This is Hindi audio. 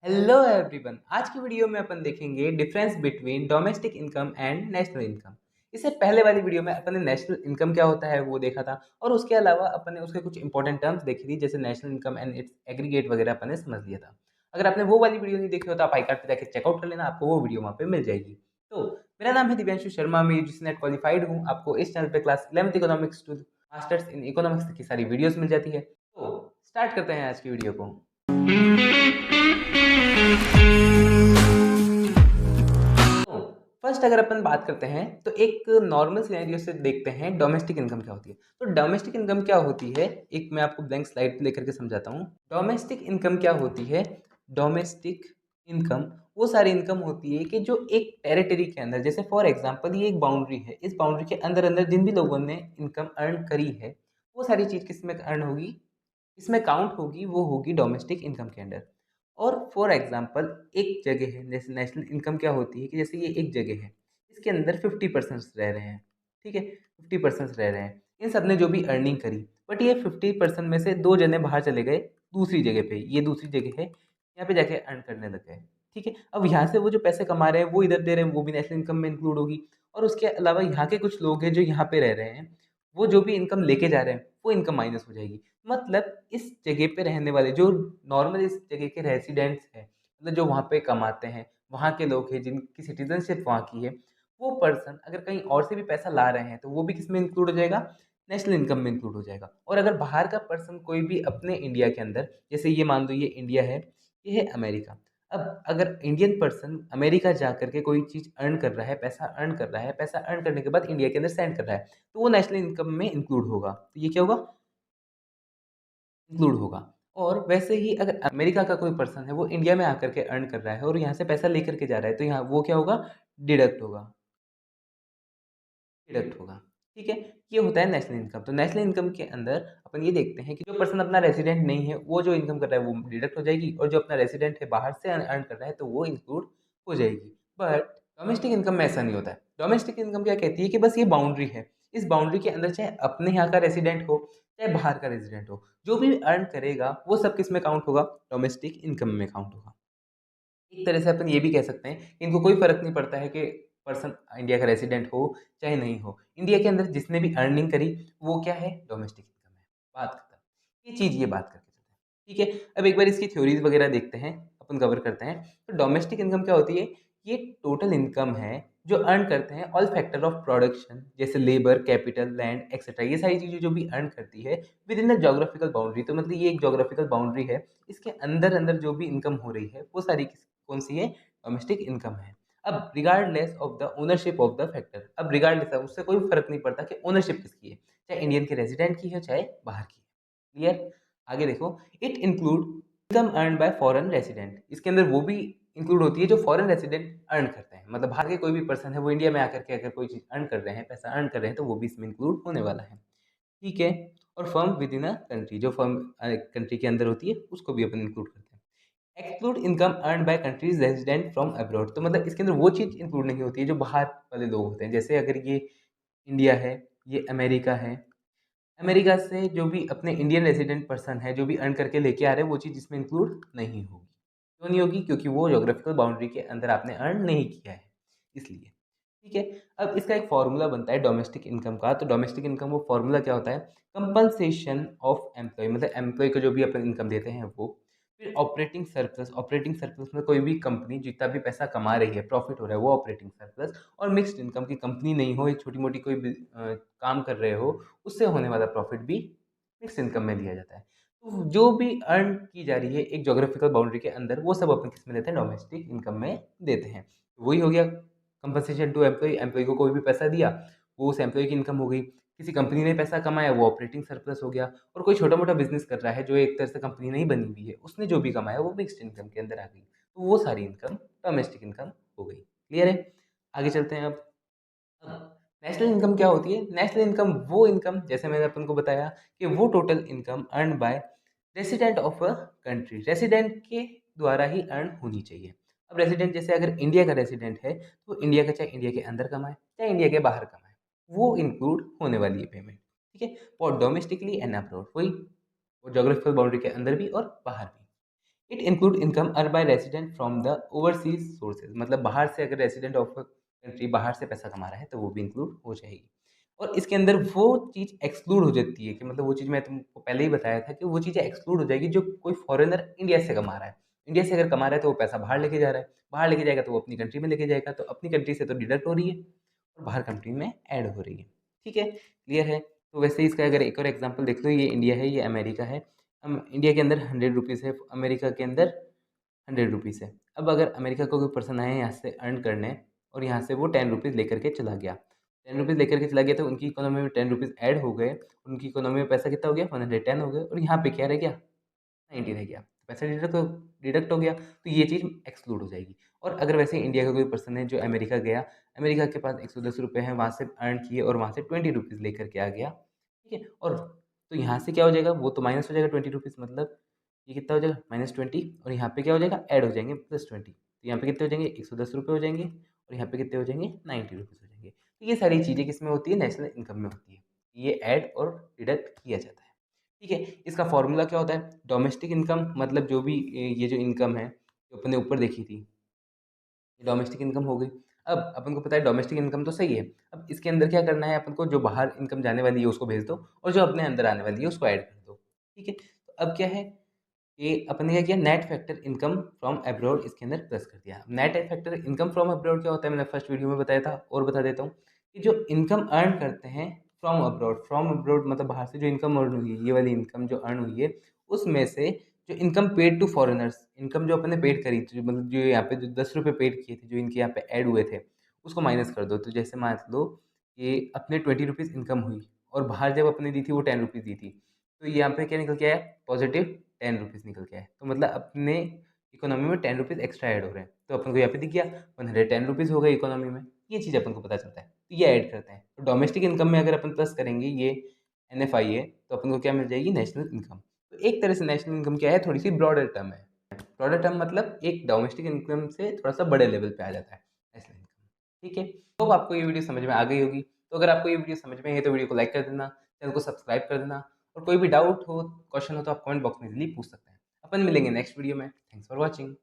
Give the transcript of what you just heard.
Hello everyone. आज की वीडियो में अपन देखेंगे difference between domestic income and national income. इससे पहले वाली वीडियो में अपन ने नेशनल इनकम क्या होता है वो देखा था, और उसके अलावा अपन ने उसके कुछ इंपॉर्टेंट टर्म्स देखी थी, जैसे national income and it's aggregate वगैरह अपन ने समझ लिया था। अगर आपने वो वाली वीडियो नहीं देखी हो तो आप आई कार्ड पे जाकर चेकआउट कर लेना, आपको वो वीडियो वहाँ पे मिल जाएगी। तो मेरा नाम है दिव्यांशु शर्मा, मैं यूजीसी नेट क्वालिफाइड हूँ। आपको इस चैनल पे class 11th economics to masters in economics की सारी वीडियोस मिल जाती है। तो स्टार्ट करते हैं आज की वीडियो को। तो फर्स्ट अगर अपन बात करते हैं तो एक नॉर्मल सिनेरियो से देखते हैं डोमेस्टिक इनकम क्या होती है। तो डोमेस्टिक इनकम क्या होती है, एक मैं आपको ब्लैंक स्लाइड पे लेकर के समझाता हूँ। डोमेस्टिक इनकम क्या होती है? डोमेस्टिक इनकम वो सारी इनकम होती है कि जो एक टेरिटरी के अंदर, जैसे फॉर एग्जांपल ये एक बाउंड्री है, इस बाउंड्री के अंदर अंदर जिन भी लोगों ने इनकम अर्न करी है, वो सारी चीज़ किस में अर्न होगी, इसमें काउंट होगी, वो होगी डोमेस्टिक इनकम के अंडर। और फॉर एग्जांपल एक जगह है, जैसे नेशनल इनकम क्या होती है कि जैसे ये एक जगह है, इसके अंदर 50% रह रहे हैं, ठीक है, 50% रह रहे हैं, इन सब ने जो भी अर्निंग करी, बट ये 50% में से दो जने बाहर चले गए दूसरी जगह पे, ये दूसरी जगह है, यहाँ पे जाके अर्न करने लग गए, ठीक है। अब यहाँ से वो जो पैसे कमा रहे हैं वो इधर दे रहे हैं, वो भी नेशनल इनकम में इंक्लूड होगी। और उसके अलावा यहाँ के कुछ लोग हैं जो यहाँ पे रह रहे हैं, वो जो भी इनकम लेके जा रहे हैं वो इनकम माइनस हो जाएगी। मतलब इस जगह पे रहने वाले जो नॉर्मल इस जगह के रेसिडेंट्स हैं, मतलब जो वहाँ पे कमाते हैं, वहाँ के लोग हैं जिनकी सिटीजनशिप वहाँ की है, वो पर्सन अगर कहीं और से भी पैसा ला रहे हैं तो वो भी किस में इंक्लूड हो जाएगा, नेशनल इनकम में इंक्लूड हो जाएगा। और अगर बाहर का पर्सन कोई भी अपने इंडिया के अंदर, जैसे ये मान लो ये इंडिया है, ये है अमेरिका। अब अगर इंडियन पर्सन अमेरिका जा करके कोई चीज़ अर्न कर रहा है, पैसा अर्न कर रहा है, पैसा अर्न करने के बाद इंडिया के अंदर सेंड कर रहा है, तो वो नेशनल इनकम में इंक्लूड होगा। तो ये क्या होगा, इंक्लूड होगा। और वैसे ही अगर अमेरिका का कोई पर्सन है, वो इंडिया में आकर के अर्न कर रहा है और यहाँ से पैसा लेकर के जा रहा है, तो यहाँ वो क्या होगा, डिडक्ट होगा, डिडक्ट होगा, ठीक है। ये होता है नेशनल इनकम। तो नेशनल इनकम के अंदर अपन ये देखते हैं कि जो पर्सन अपना रेसिडेंट नहीं है, वो जो इनकम कर रहा है वो डिडक्ट हो जाएगी, और जो अपना रेसिडेंट है बाहर से अर्न कर रहा है तो वो इंक्लूड हो जाएगी। बट डोमेस्टिक इनकम में ऐसा नहीं होता है। डोमेस्टिक इनकम क्या कहती है कि बस ये बाउंड्री है, इस बाउंड्री के अंदर चाहे अपने यहाँ का रेसिडेंट हो चाहे बाहर का रेसिडेंट हो, जो भी अर्न करेगा वो सब किस में काउंट होगा, डोमेस्टिक इनकम में काउंट होगा। एक तरह से अपन ये भी कह सकते हैं कि इनको कोई फ़र्क नहीं पड़ता है कि पर्सन इंडिया का रेज़िडेंट हो चाहे नहीं हो। इंडिया के अंदर जिसने भी अर्निंग करी वो क्या है, डोमेस्टिक इनकम है। बात खत्म। ये चीज़ ये बात करके चलते हैं। ठीक है, अब एक बार इसकी थ्योरीज़ वग़ैरह देखते हैं, अपन कवर करते हैं। तो डोमेस्टिक इनकम क्या होती है? ये टोटल इनकम है जो अर्न करते हैं ऑल फैक्टर ऑफ प्रोडक्शन, जैसे लेबर, कैपिटल, लैंड एक्सेट्रा, ये सारी चीज़ें जो भी अर्न करती है with in a geographical boundary. तो मतलब ये एक ज्योग्राफिकल बाउंड्री है, इसके अंदर-अंदर जो भी इनकम हो रही है वो सारी किस कौन-सी है? डोमेस्टिक इनकम है। अब regardless of the ownership of the factor, अब रिगार्डलेस है, उससे कोई फ़र्क नहीं पड़ता कि ओनरशिप किसकी है, चाहे इंडियन के रेज़िडेंट की हो, चाहे बाहर की है। क्लियर? आगे देखो, it include income earned bye foreign resident, इसके अंदर वो भी इंक्लूड होती है जो फॉरेन रेज़िडेंट अर्न करते हैं। मतलब बाहर के कोई भी पर्सन है, वो इंडिया में आकर के अगर कोई चीज़ अर्न कर रहे हैं, पैसा अर्न कर रहे हैं, तो वो भी इसमें इंक्लूड होने वाला है। ठीक है? और firm with in a country, जो फर्म कंट्री के अंदर होती है, उसको भी अपन इंक्लूड करते हैं। Exclude income earn by countries resident from abroad, तो मतलब इसके अंदर वो चीज़ इंक्लूड नहीं होती है जो बाहर वाले लोग होते हैं। जैसे अगर ये इंडिया है, ये अमेरिका है, अमेरिका से जो भी अपने इंडियन रेजिडेंट पर्सन है, जो भी अर्न करके लेके आ रहे हैं, वो चीज़ इसमें इंक्लूड नहीं होगी। क्यों नहीं होगी? क्योंकि वो ज्योग्राफिकल बाउंड्री के अंदर आपने अर्न नहीं किया है, इसलिए। ठीक है, अब इसका एक फार्मूला बनता है डोमेस्टिक इनकम का। तो डोमेस्टिक इनकम वो फार्मूला क्या होता है, कंपनसेशन ऑफ एम्प्लॉय, मतलब एम्प्लॉय को जो भी अपन इनकम देते हैं वो, फिर ऑपरेटिंग सरप्लस, ऑपरेटिंग सरप्लस में कोई भी कंपनी जितना भी पैसा कमा रही है, प्रॉफिट हो रहा है, वो ऑपरेटिंग सरप्लस। और मिक्स्ड इनकम की कंपनी नहीं हो, एक छोटी मोटी कोई काम कर रहे हो, उससे होने वाला प्रॉफिट भी मिक्स्ड इनकम में दिया जाता है। तो जो भी अर्न की जा रही है एक ज्योग्राफिकल बाउंड्री के अंदर, वो सब अपन किस में देते हैं, डोमेस्टिक इनकम में देते हैं। वही हो गया कंपनसेशन टू एम्प्लॉय, एम्प्लॉय को कोई भी पैसा दिया, वो उस एम्प्लॉय की इनकम हो गई। किसी कंपनी ने पैसा कमाया, वो ऑपरेटिंग सरप्लस हो गया। और कोई छोटा-मोटा बिज़नेस कर रहा है, जो एक तरह से कंपनी नहीं बनी हुई है, उसने जो भी कमाया वो मिक्स्ड इनकम के अंदर आ गई। तो वो सारी इनकम डोमेस्टिक इनकम हो गई। क्लियर है? आगे चलते हैं अब। नेशनल इनकम क्या होती है? नेशनल इनकम वो इनकम, जैसे मैंने अपन को बताया कि वो total income earned by resident of a country, resident के द्वारा ही अर्न होनी चाहिए। अब रेसिडेंट जैसे अगर इंडिया का रेसिडेंट है, तो इंडिया का चाहे इंडिया के अंदर कमाए, चाहे इंडिया के बाहर कमाए, वो इंक्लूड होने वाली है पेमेंट। ठीक है? फॉर डोमेस्टिकली एंड अब्रॉड, वही, और ज्योग्राफिकल बाउंड्री के अंदर भी और बाहर भी। It include income earn by resident from the overseas sources, मतलब बाहर से अगर रेसिडेंट ऑफ कंट्री बाहर से पैसा कमा रहा है तो वो भी इंक्लूड हो जाएगी। और इसके अंदर वो चीज़ एक्सक्लूड हो जाती है कि मतलब वो चीज़ मैं तुमको पहले ही बताया था कि वो चीज़ें एक्सक्लूड हो जाएगी जो कोई फॉरेनर इंडिया से कमा रहा है। इंडिया से अगर कमा रहा है तो वो पैसा बाहर लेके जा रहा है, बाहर लेके जाएगा तो वो अपनी कंट्री में लेके जाएगा, तो अपनी कंट्री से तो डिडक्ट हो रही है और बाहर कंट्री में ऐड हो रही है। ठीक है, क्लियर है? तो वैसे ही इसका अगर एक और एग्जांपल देख लो, ये इंडिया है, ये अमेरिका है। इंडिया के अंदर 100 रुपीज़ है, अमेरिका के अंदर 100 रुपीज़ है। अब अगर अमेरिका का कोई पर्सन आया यहाँ से अर्न करने और यहाँ से वो 10 रुपीज़ लेकर के चला गया, 10 रुपीज़ लेकर के चला गया तो उनकी इकोनॉमी में 10 रुपीज़ ऐड हो गए, उनकी इकोनॉमी में पैसा कितना हो गया, 110 हो गए और यहाँ पे क्या रह गया, 90 रह गया। पैसा डिडक्ट हो गया, तो ये चीज़ एक्सक्लूड हो जाएगी। और अगर वैसे इंडिया का कोई पर्सन है जो अमेरिका गया, अमेरिका के पास 110 रुपये हैं, वहाँ से अर्न किए और वहाँ से 20 रुपीज़ लेकर के आ गया, ठीक है? और तो यहाँ से क्या हो जाएगा, वो तो माइनस हो जाएगा 20 रुपीज़, मतलब ये कितना हो जाएगा -20, और यहाँ पे क्या हो जाएगा, ऐड हो जाएंगे +20, तो यहाँ पे कितने हो जाएंगे, 110 रुपये हो जाएंगे और यहाँ पे कितने हो जाएंगे, 90 रुपीज़ हो जाएंगे। तो ये सारी चीज़ें किसमें होती है, नेशनल इनकम में होती है। ये ऐड और डिडक्ट किया जाता है। ठीक है, इसका फॉर्मूला क्या होता है, डोमेस्टिक इनकम, मतलब जो भी ये जो इनकम है जो अपने ऊपर देखी थी, ये डोमेस्टिक इनकम हो गई। अब अपन को पता है डोमेस्टिक इनकम तो सही है, अब इसके अंदर क्या करना है अपन को, जो बाहर इनकम जाने वाली है उसको भेज दो और जो अपने अंदर आने वाली है उसको ऐड कर दो। ठीक है, तो अब क्या है, ये अपन ने क्या किया, net factor income from abroad इसके अंदर प्लस कर दिया। Net factor income from abroad क्या होता है, मैंने फर्स्ट वीडियो में बताया था और बता देता हूँ कि जो इनकम अर्न करते हैं फ्रॉम अब्रॉड मतलब बाहर से जो इनकम अर्न हुई है, ये वाली इनकम जो अर्न हुई है, उसमें से जो income paid to foreigners, income जो अपन ने पेड करी थी, मतलब जो यहाँ पे जो 10 रुपये पेड किए थे, जो इनके यहाँ पे ऐड हुए थे, उसको माइनस कर दो। तो जैसे मान लो कि अपने 20 रुपीज़ इनकम हुई और बाहर जब अपने दी थी वो 10 रुपीज़ दी थी, तो यहाँ पे क्या निकल के आया, पॉजिटिव 10 रुपीज़ निकल के आए। तो मतलब अपने इकोनॉमी में 10 रुपीज़ एक्स्ट्रा ऐड हो रहे हैं, तो अपन को यहाँ पे दिख गया 110 रुपीज़ हो गए इकोनॉमी में। ये चीज़ अपन को पता चलता है, तो ये ऐड करते हैं। तो डोमेस्टिक इनकम में अगर अपन प्लस करेंगे ये NFI है, तो अपन को क्या मिल जाएगी, नेशनल इनकम। तो एक तरह से नेशनल इनकम क्या है, थोड़ी सी ब्रॉडर टर्म है। ब्रॉडर टर्म मतलब एक डोमेस्टिक इनकम से थोड़ा सा बड़े लेवल पे आ जाता है नेशनल इनकम। ठीक है, तो आपको ये वीडियो समझ में आ गई होगी। तो अगर आपको ये वीडियो समझ में आई है तो वीडियो को लाइक कर देना, चैनल को सब्सक्राइब कर देना, और कोई भी डाउट हो, क्वेश्चन हो तो आप कमेंट बॉक्स में इजीली पूछ सकते हैं। अपन मिलेंगे नेक्स्ट वीडियो में। Thanks for watching.